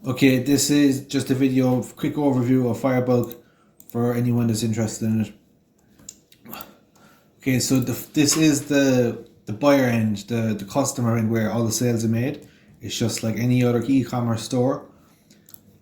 Okay, this is just a video, quick overview of FireBulk for anyone that's interested in it. Okay, so this is the buyer end, the customer end where all the sales are made. It's just like any other e-commerce store.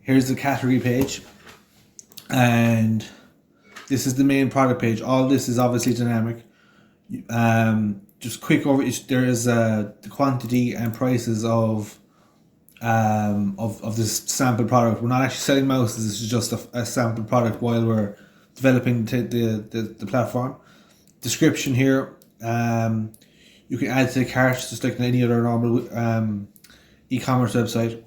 Here's the category page, and this is the main product page. All this is obviously dynamic. Just quick over. There is the quantity and prices of this sample product. We're not actually selling mouses. This is just a sample product while we're developing the platform. Description here. You can add to the cart just like any other normal e-commerce website.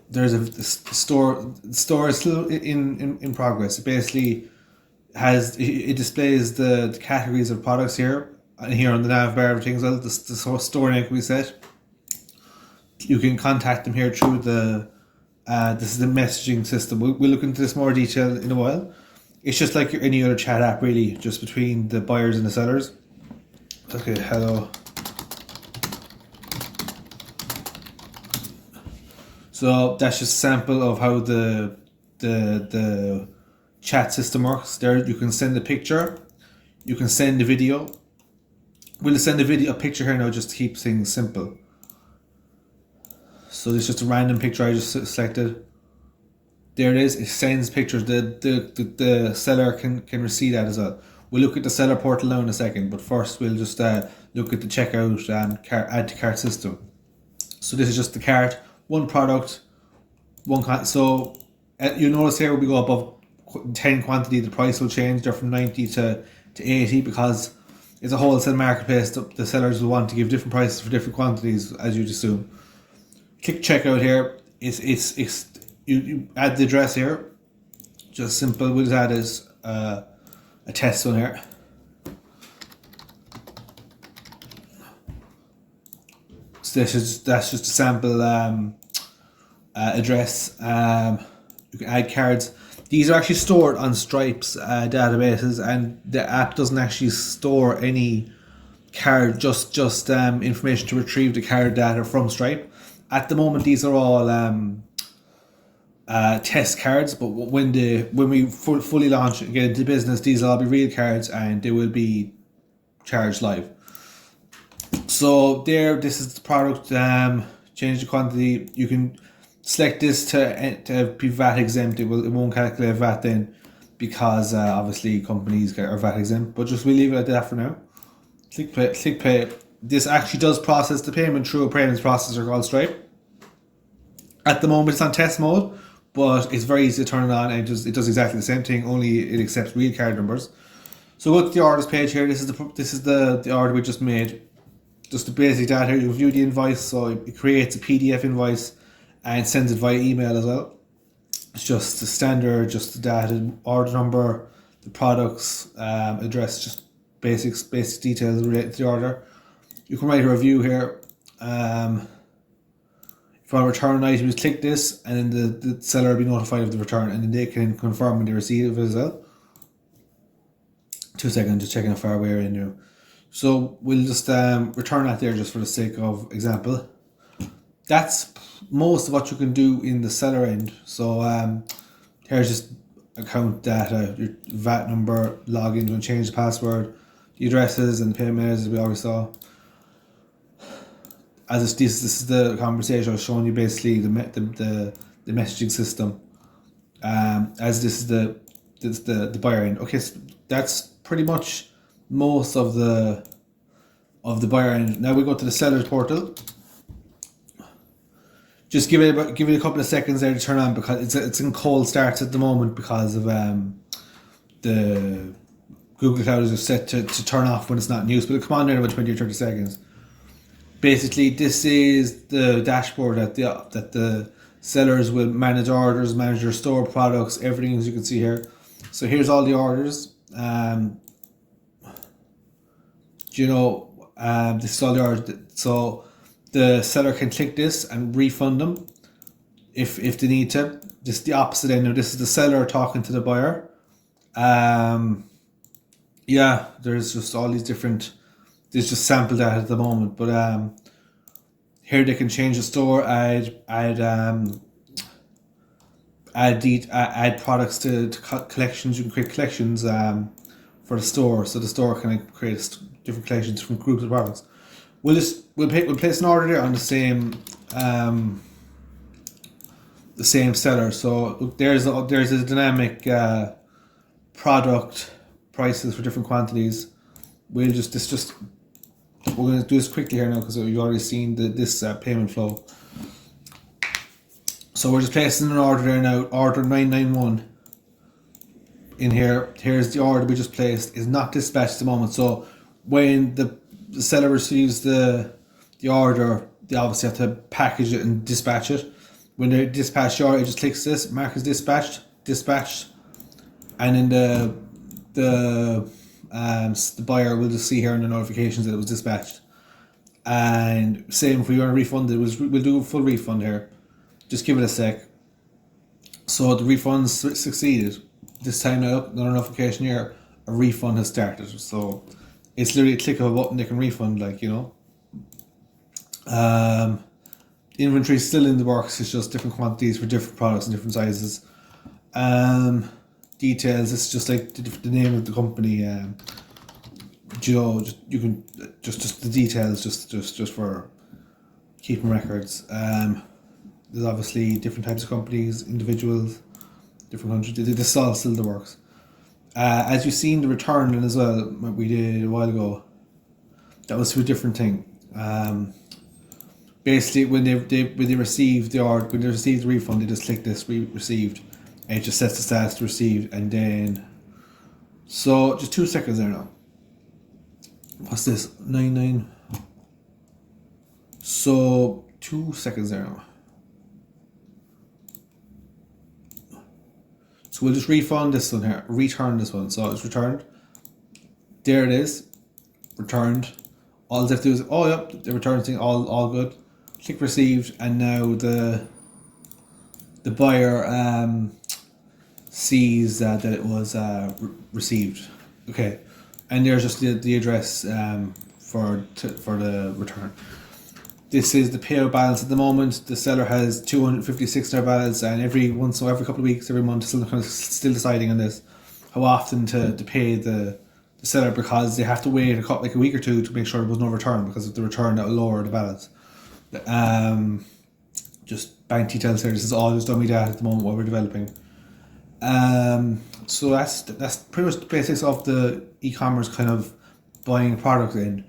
There's a store. The store is still in progress. It basically it displays the categories of products here, and here on the nav bar everything as well. The store name can be set. You can contact them here through this is the messaging system. We'll look into this more detail in a while. It's just like any other chat app, really, just between the buyers and the sellers. Okay, hello. So that's just a sample of how the chat system works. There, you can send a picture, you can send a video. We'll send a picture here now, just to keep things simple. So it's just a random picture I just selected. There it is. It sends pictures. The seller can receive that as well. We'll look at the seller portal now in a second, but first we'll just look at the checkout and add to cart system. So this is just the cart, one product, so you notice here when we go above 10 quantity, the price will change. They're from 90 to 80 because it's a wholesale marketplace. The sellers will want to give different prices for different quantities, as you'd assume. Click checkout here. You add the address here. Just simple. We'll just add as a test one here. So that's just a sample address. You can add cards. These are actually stored on Stripe's databases, and the app doesn't actually store any card, just information to retrieve the card data from Stripe. At the moment, these are all test cards, but when we fully launch and get into business, these will all be real cards and they will be charged live. So this is the product. Change the quantity. You can select this to be VAT exempt. It won't calculate VAT then, because obviously companies are VAT exempt. But we'll leave it at that for now. Click pay. This actually does process the payment through a payments processor called Stripe. At the moment, it's on test mode, but it's very easy to turn it on, and it does exactly the same thing. Only it accepts real card numbers. So go to the orders page here. This is the order we just made. Just the basic data. You view the invoice, so it creates a PDF invoice and sends it via email as well. It's just the standard, just the data, order number, the products, address, just basic details related to the order. You can write a review here. If you want to return an item, just click this, and then the seller will be notified of the return, and then they can confirm when they receive it as well. 2 seconds, just checking how far we're in now. So we'll just return that there just for the sake of example. That's most of what you can do in the seller end. So here's just account data, your VAT number, login, you can change the password, the addresses and the payment methods as we already saw. This is the conversation I was showing you, basically the messaging system. As this is the buyer end. Okay, so that's pretty much most of the buyer end. Now we go to the seller's portal. Just give it a couple of seconds there to turn on, because it's in cold starts at the moment because of the Google Cloud is just set to turn off when it's not in use, but it'll come on there in about 20 or 30 seconds. Basically, this is the dashboard that the sellers will manage orders, manage their store products, everything, as you can see here. So here's all the orders. This is all the orders. So the seller can click this and refund them if they need to. This is the opposite end. Now this is the seller talking to the buyer. Yeah, there's just all these different. There's just sample data at the moment, but here they can change the store, add add products to collections. You can create collections for the store, so the store can create different collections from groups of products. We'll place an order there on the same seller. So look, there's a dynamic product prices for different quantities. We're going to do this quickly here now because you've already seen this payment flow. So we're just placing an order there now. Order 991 in here. Here's the order we just placed. Is not dispatched at the moment. So when the seller receives the order, they obviously have to package it and dispatch it. When they dispatch the order, it just clicks this, mark as dispatched, and then the buyer will just see here in the notifications that it was dispatched. And same if we want to refund it, we'll do a full refund here. Just give it a sec. So the refund succeeded. This time now, another notification here, a refund has started. So it's literally a click of a button, they can refund, like, you know. Inventory is still in the works, it's just different quantities for different products and different sizes. Details, it's just like the name of the company. You can just the details, just for keeping records. There's obviously different types of companies, individuals, different countries. This is all still the works. As you've seen the return as well, we did a while ago. That was to a different thing. Basically, when they receive the order, when they receive the refund, they just click this received, and it just sets the status to received, and then. So just 2 seconds there now. What's this? 99. So 2 seconds there now. So we'll just refund this one here, return this one. So it's returned. There it is, returned. All they have to do is, oh yep, the return thing, all good. Click received, and now the buyer sees that it was received. Okay, and there's just the address for the return. This is the payout balance at the moment. The seller has $256 balance, and every couple of weeks, every month, still deciding on this, how often to pay the seller, because they have to wait a week or two to make sure there was no return, because if the return, that will lower the balance. Just bank details here. This is all just dummy data at the moment while we're developing. So that's pretty much the basics of the e-commerce kind of buying a product in.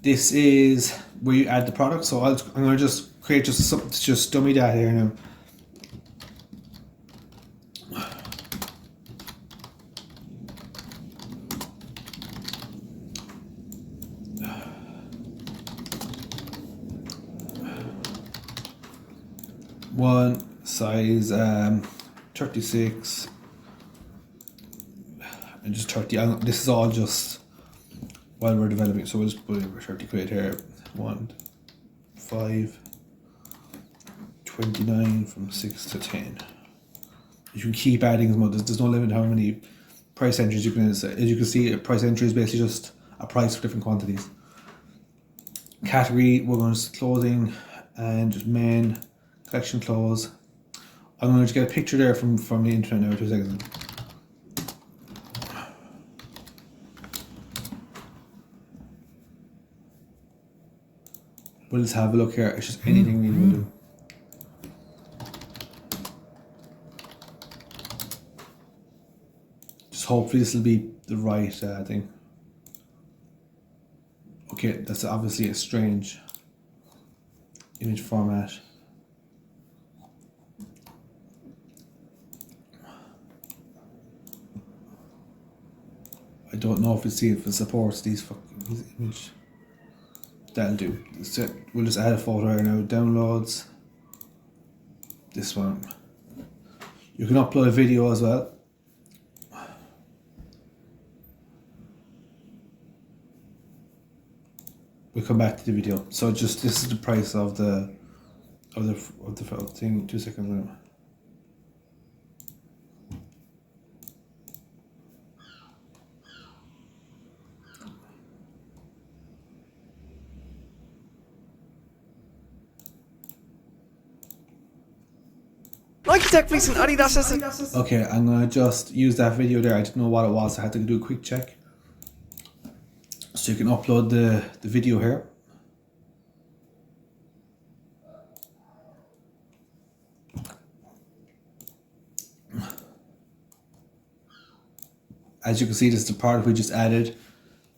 This is where you add the product. So I'm going to just create just dummy data here now. One size 36 and just 30. This is all just while we're developing, so we'll just put 30 quid here. 1, 5, 29 from 6 to 10. You can keep adding as much. There's no limit how many price entries you can. As you can see, a price entry is basically just a price for different quantities. Category, we're going to clothing and just men. Collection clothes. I'm going to get a picture there from the internet now. 2 seconds. We'll just have a look here. It's just anything we will do. Just hopefully this will be the right thing. Okay, that's obviously a strange image format. I don't know if it supports these image. That'll do. So we'll just add a photo here now. Downloads. This one. You can upload a video as well. We'll come back to the video. So just this is the price of the thing. 2 seconds now. Nike Tech Fleece and Adidas SS. Okay, I'm gonna just use that video there. I didn't know what it was, so I had to do a quick check. So you can upload the video here. As you can see, this is the product we just added.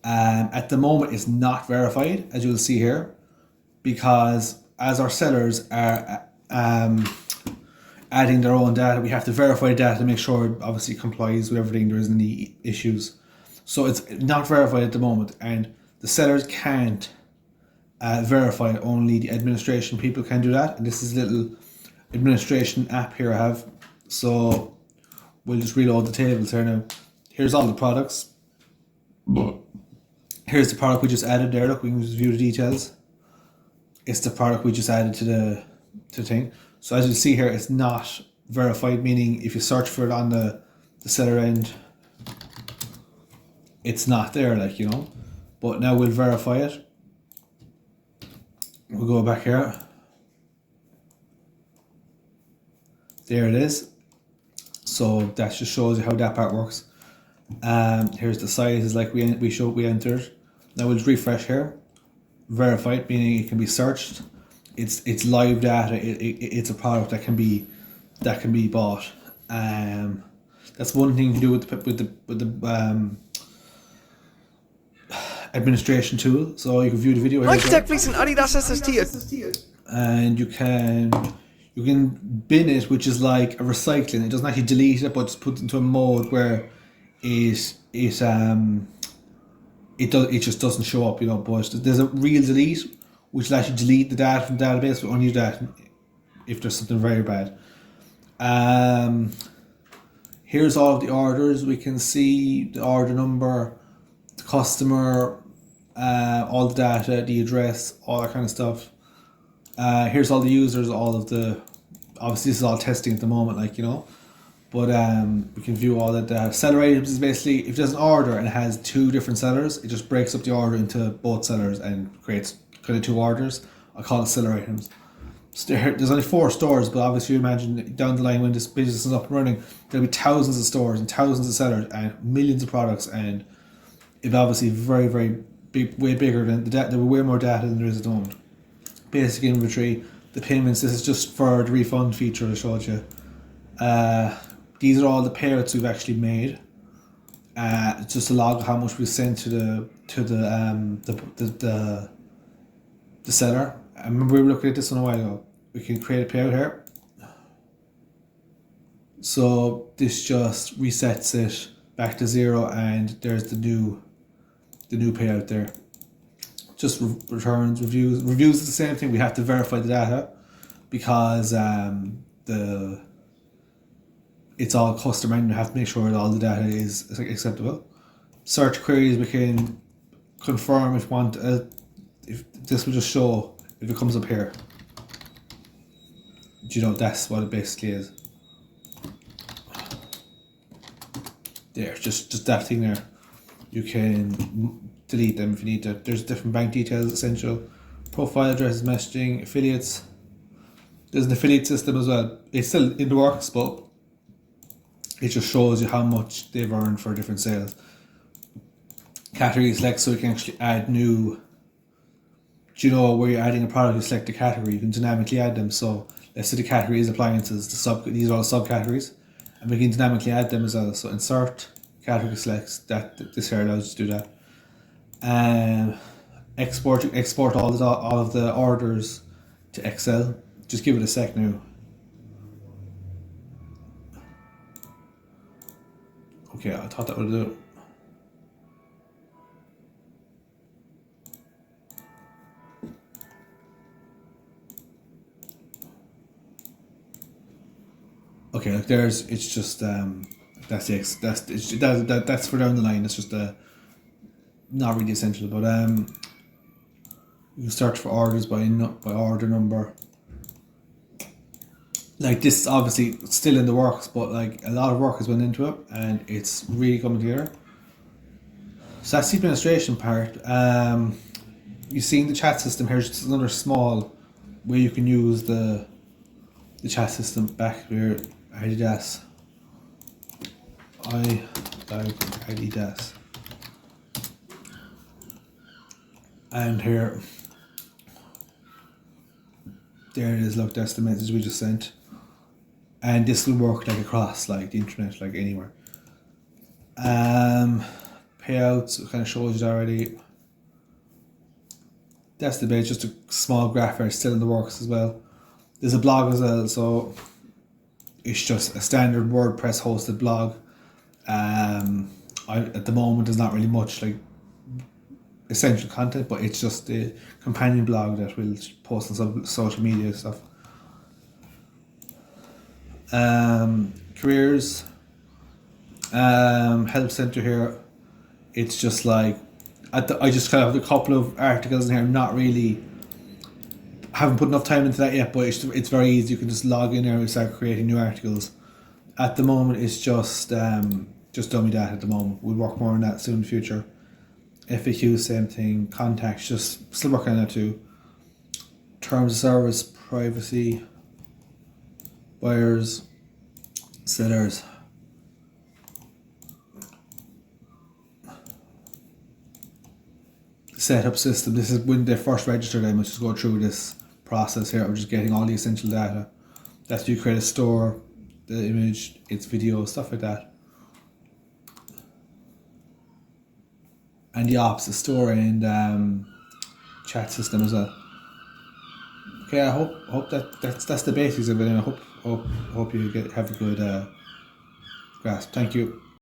At the moment, it's not verified, as you'll see here, because as our sellers are adding their own data, we have to verify the data to make sure it obviously complies with everything, there isn't any issues. So it's not verified at the moment, and the sellers can't verify, only the administration people can do that. And this is a little administration app here I have. So we'll just reload the tables here now. Here's all the products. Here's the product we just added there. Look, we can just view the details. It's the product we just added to the thing. So as you see here, it's not verified, meaning if you search for it on the seller end, it's not there, like, you know. But now we'll verify it. We'll go back here. There it is. So that just shows you how that part works. Here's the sizes like we entered. Now we'll refresh here. Verify it, meaning it can be searched. It's live data. It's a product that can be bought. That's one thing you can do with the administration tool. So you can view the video here. Nike Tech Fleece and Adidas SST. And you can bin it, which is like a recycling. It doesn't actually delete it, but just put it into a mode where it just doesn't show up, you know. But there's a real delete, which will actually delete the data from the database, but only do that if there's something very bad. Here's all of the orders. We can see the order number, the customer, all the data, the address, all that kind of stuff. Here's all the users, all of the, obviously this is all testing at the moment, like, you know. But we can view all that. Seller items is basically, if there's an order and it has two different sellers, it just breaks up the order into both sellers and creates kind of two orders. I call it seller items. So there's only 4 stores, but obviously you imagine down the line when this business is up and running, there'll be thousands of stores and thousands of sellers and millions of products, and it'll obviously very, very big, way bigger than the data. There will be way more data than there is at the moment. Basic inventory, the payments. This is just for the refund feature I showed you. These are all the payouts we've actually made. It's just a log of how much we sent to the seller. I remember we were looking at this one a while ago. We can create a payout here. So this just resets it back to 0, and there's the new payout there. Just returns, reviews. Reviews is the same thing. We have to verify the data because it's all custom, and you have to make sure that all the data is acceptable. Search queries, we can confirm if this will just show if it comes up here. Do you know, that's what it basically is. There, just that thing there. You can delete them if you need to. There's different bank details, essential, profile addresses, messaging, affiliates. There's an affiliate system as well. It's still in the works, but it just shows you how much they've earned for different sales. Category select, so you can actually add new. Do you know where you're adding a product? You select the category. You can dynamically add them. So let's say the category is appliances. These are all the subcategories, and we can dynamically add them as well. So insert category selects. This here allows you to do that. Export all of the orders to Excel. Just give it a sec now. Okay, I thought that would do it. Okay, like there's, it's just that's for down the line. It's just not really essential, but you can search for orders by order number. Like this is obviously still in the works, but like a lot of work has went into it, and it's really coming together. So that's the administration part. You've seen the chat system here. It's just another small way you can use the the chat system back here, Adidas. I like Adidas. And here, there it is, look, that's the message we just sent. And this will work like across like the internet, like anywhere. Payouts, it kind of shows you already. That's the bit, just a small graphic still in the works as well. There's a blog as well, so it's just a standard WordPress hosted blog. At the moment there's not really much like essential content, but it's just the companion blog that we'll post on some social media stuff. Careers, help center here. It's just like I just kind of have a couple of articles in here. I'm not really haven't put enough time into that yet, but it's very easy. You can just log in there and start creating new articles. At the moment, it's just dummy data. At the moment, we'll work more on that soon in the future. FAQ, same thing. Contacts, just still working on that too. Terms of service, privacy, buyers, sellers. Setup system. This is when they first registered. I must just go through this process here. I'm just getting all the essential data. That's you create a store, the image, its video, stuff like that. And the ops, the store and chat system as well. Okay, I hope that's the basics of it, and I hope you have a good grasp. Thank you.